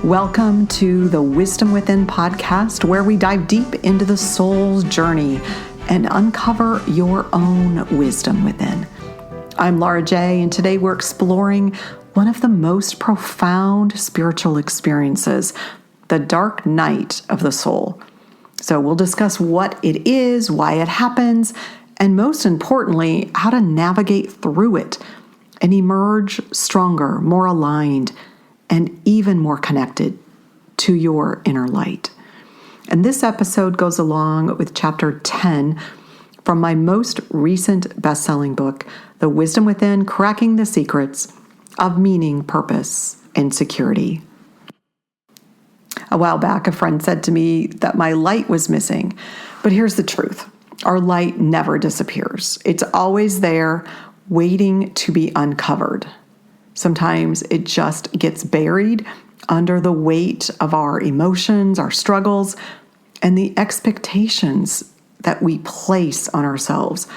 Welcome to the Wisdom Within podcast, where we dive deep into the soul's journey and uncover your own wisdom within. I'm Lara, Jaye, and today we're exploring one of the most profound spiritual experiences, the dark night of the soul. So we'll discuss what it is, why it happens, and most importantly, how to navigate through it and emerge stronger, more aligned, and even more connected to your inner light. And this episode goes along with chapter 10 from my most recent best-selling book, The Wisdom Within: Cracking the Secrets of Meaning, Purpose, and Security. A while back, a friend said to me that my light was missing. But here's the truth. Our light never disappears. It's always there, waiting to be uncovered. Sometimes it just gets buried under the weight of our emotions, our struggles, and the expectations that we place on ourselves.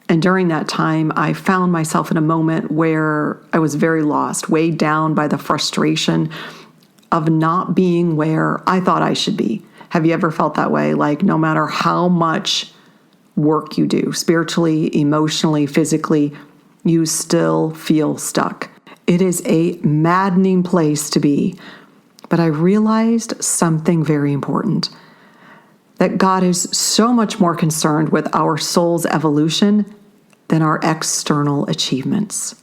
And during that time, I found myself in a moment where I was very lost, weighed down by the frustration of not being where I thought I should be. Have you ever felt that way? Like no matter how much work you do, spiritually, emotionally, physically, you still feel stuck. It is a maddening place to be. But I realized something very important, that God is so much more concerned with our soul's evolution than our external achievements.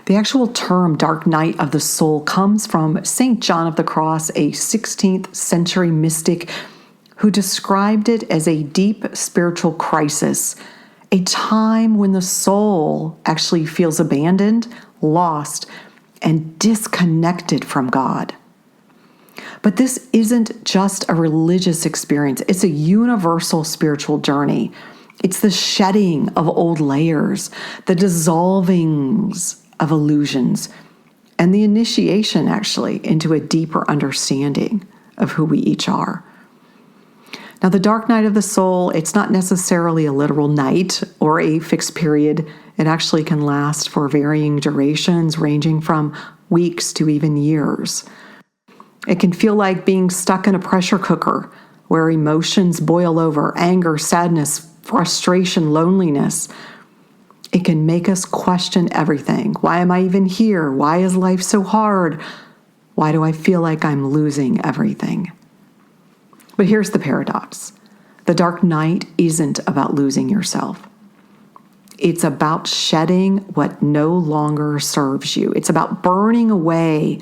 The actual term dark night of the soul comes from St. John of the Cross, a 16th century mystic who described it as a deep spiritual crisis, a time when the soul actually feels abandoned, lost, and disconnected from God. But this isn't just a religious experience. It's a universal spiritual journey. It's the shedding of old layers, the dissolvings of illusions, and the initiation, actually, into a deeper understanding of who we each are. Now, the dark night of the soul, it's not necessarily a literal night or a fixed period. It actually can last for varying durations, ranging from weeks to even years. It can feel like being stuck in a pressure cooker where emotions boil over: anger, sadness, frustration, loneliness. It can make us question everything. Why am I even here? Why is life so hard? Why do I feel like I'm losing everything? But here's the paradox. The dark night isn't about losing yourself. It's about shedding what no longer serves you. It's about burning away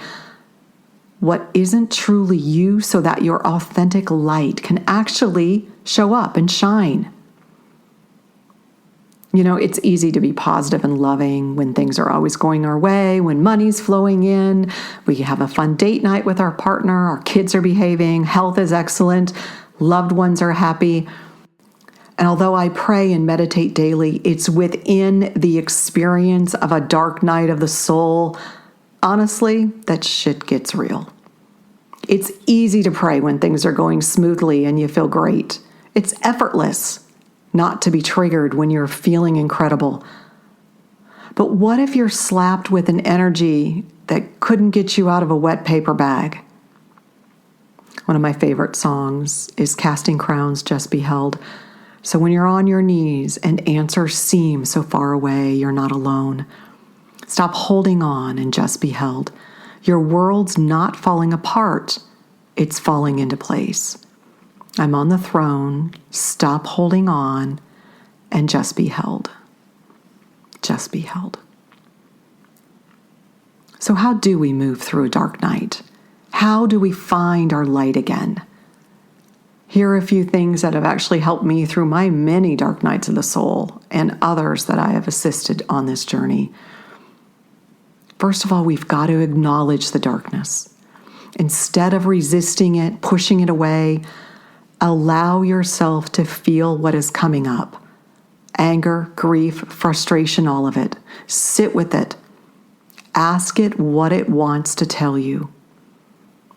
what isn't truly you so that your authentic light can actually show up and shine. You know, it's easy to be positive and loving when things are always going our way, when money's flowing in, we have a fun date night with our partner, our kids are behaving, health is excellent, loved ones are happy. And although I pray and meditate daily, it's within the experience of a dark night of the soul, honestly, that shit gets real. It's easy to pray when things are going smoothly and you feel great. It's effortless not to be triggered when you're feeling incredible. But what if you're slapped with an energy that couldn't get you out of a wet paper bag? One of my favorite songs is Casting Crowns, Just Be Held. So when you're on your knees and answers seem so far away, you're not alone. Stop holding on and just be held. Your world's not falling apart. It's falling into place. I'm on the throne. Stop holding on and just be held. Just be held. So how do we move through a dark night? How do we find our light again? Here are a few things that have actually helped me through my many dark nights of the soul and others that I have assisted on this journey. First of all, we've got to acknowledge the darkness. Instead of resisting it, pushing it away, allow yourself to feel what is coming up. Anger, grief, frustration, all of it. Sit with it. Ask it what it wants to tell you.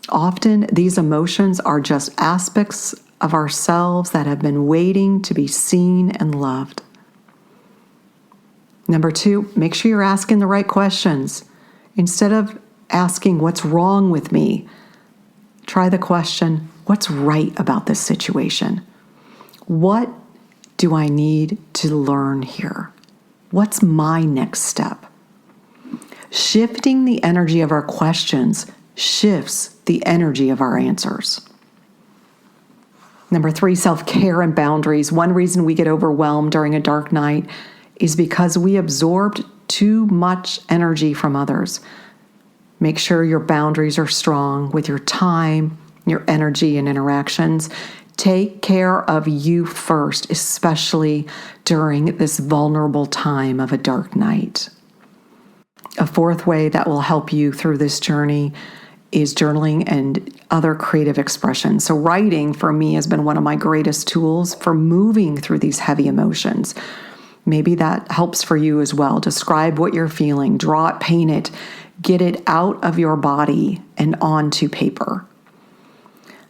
Often, these emotions are just aspects of ourselves that have been waiting to be seen and loved. Number 2, make sure you're asking the right questions. Instead of asking what's wrong with me. Try the question, what's right about this situation? What do I need to learn here? What's my next step? Shifting the energy of our questions shifts the energy of our answers. Number 3, self-care and boundaries. One reason we get overwhelmed during a dark night is because we absorbed too much energy from others. Make sure your boundaries are strong with your time, your energy, and interactions. Take care of you first, especially during this vulnerable time of a dark night. A 4th way that will help you through this journey is journaling and other creative expression. So writing for me has been one of my greatest tools for moving through these heavy emotions. Maybe that helps for you as well. Describe what you're feeling, draw it, paint it, get it out of your body and onto paper.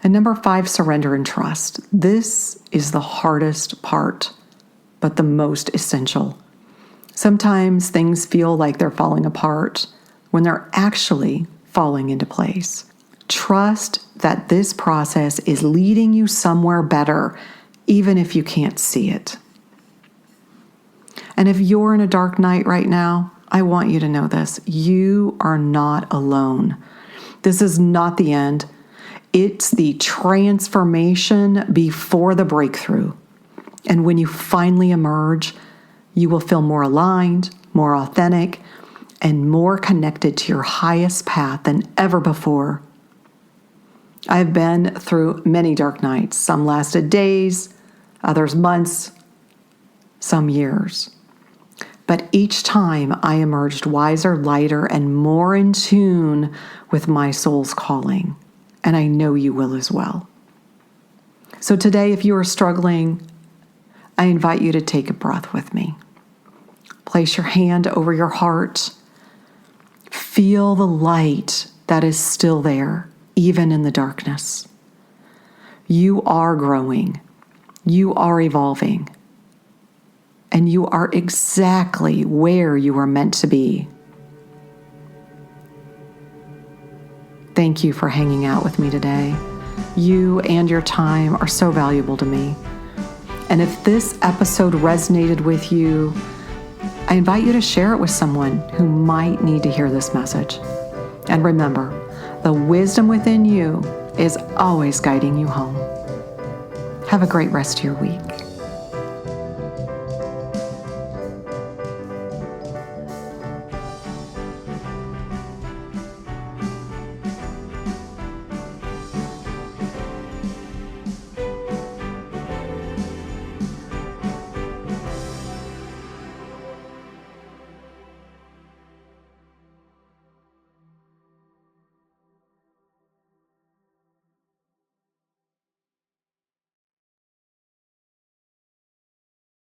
And number 5, surrender and trust. This is the hardest part, but the most essential. Sometimes things feel like they're falling apart when they're actually falling into place. Trust that this process is leading you somewhere better, even if you can't see it. And if you're in a dark night right now, I want you to know this. You are not alone. This is not the end. It's the transformation before the breakthrough. And when you finally emerge, you will feel more aligned, more authentic, and more connected to your highest path than ever before. I've been through many dark nights. Some lasted days, others months, some years. But each time I emerged wiser, lighter, and more in tune with my soul's calling. And I know you will as well. So today, if you are struggling, I invite you to take a breath with me. Place your hand over your heart. Feel the light that is still there, even in the darkness. You are growing. You are evolving. And you are exactly where you are meant to be. Thank you for hanging out with me today. You and your time are so valuable to me. And if this episode resonated with you, I invite you to share it with someone who might need to hear this message. And remember, the wisdom within you is always guiding you home. Have a great rest of your week.